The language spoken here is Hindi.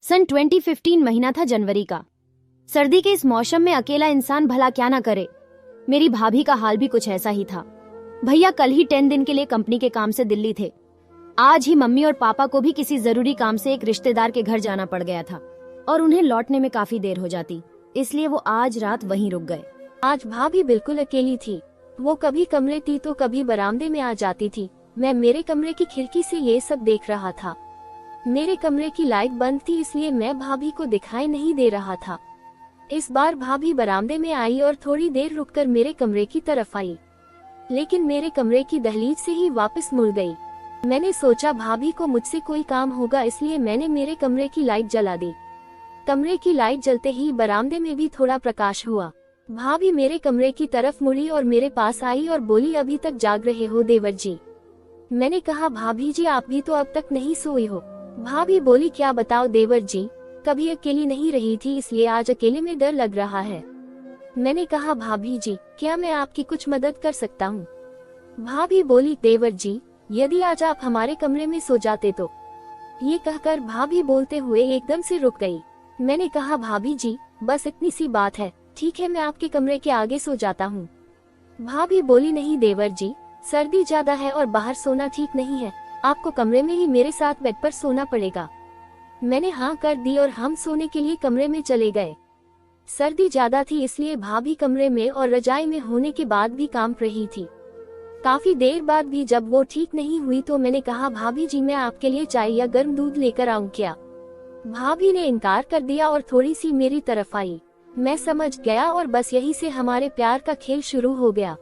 सन 2015 महीना था जनवरी का। सर्दी के इस मौसम में अकेला इंसान भला क्या ना करे। मेरी भाभी का हाल भी कुछ ऐसा ही था। भैया कल ही 10 दिन के लिए कंपनी के काम से दिल्ली थे। आज ही मम्मी और पापा को भी किसी जरूरी काम से एक रिश्तेदार के घर जाना पड़ गया था और उन्हें लौटने में काफी देर हो जाती, इसलिए वो आज रात वहीं रुक गए। आज भाभी बिल्कुल अकेली थी। वो कभी कमरे थी तो कभी बरामदे में आ जाती थी। मैं मेरे कमरे की खिड़की से ये सब देख रहा था। मेरे कमरे की लाइट बंद थी, इसलिए मैं भाभी को दिखाई नहीं दे रहा था। इस बार भाभी बरामदे में आई और थोड़ी देर रुककर मेरे कमरे की तरफ आई, लेकिन मेरे कमरे की दहलीज से ही वापस मुड़ गई। मैंने सोचा भाभी को मुझसे कोई काम होगा, इसलिए मैंने मेरे कमरे की लाइट जला दी। कमरे की लाइट जलते ही बरामदे में भी थोड़ा प्रकाश हुआ। भाभी मेरे कमरे की तरफ मुड़ी और मेरे पास आई और बोली, अभी तक जाग रहे हो देवर जी? मैंने कहा, भाभी जी आप भी तो अब तक नहीं सोई हो। भाभी बोली, क्या बताओ देवर जी, कभी अकेली नहीं रही थी, इसलिए आज अकेले में डर लग रहा है। मैंने कहा, भाभी जी क्या मैं आपकी कुछ मदद कर सकता हूँ? भाभी बोली, देवर जी यदि आज आप हमारे कमरे में सो जाते तो। ये कहकर भाभी बोलते हुए एकदम से रुक गई। मैंने कहा, भाभी जी बस इतनी सी बात है, ठीक है मैं आपके कमरे के आगे सो जाता हूँ। भाभी बोली, नहीं देवर जी, सर्दी ज्यादा है और बाहर सोना ठीक नहीं है, आपको कमरे में ही मेरे साथ बेड पर सोना पड़ेगा। मैंने हाँ कर दी और हम सोने के लिए कमरे में चले गए। सर्दी ज्यादा थी, इसलिए भाभी कमरे में और रजाई में होने के बाद भी कांप रही थी। काफी देर बाद भी जब वो ठीक नहीं हुई तो मैंने कहा, भाभी जी मैं आपके लिए चाय या गर्म दूध लेकर आऊं क्या? भाभी ने इनकार कर दिया और थोड़ी सी मेरी तरफ आई। मैं समझ गया और बस यही से हमारे प्यार का खेल शुरू हो गया।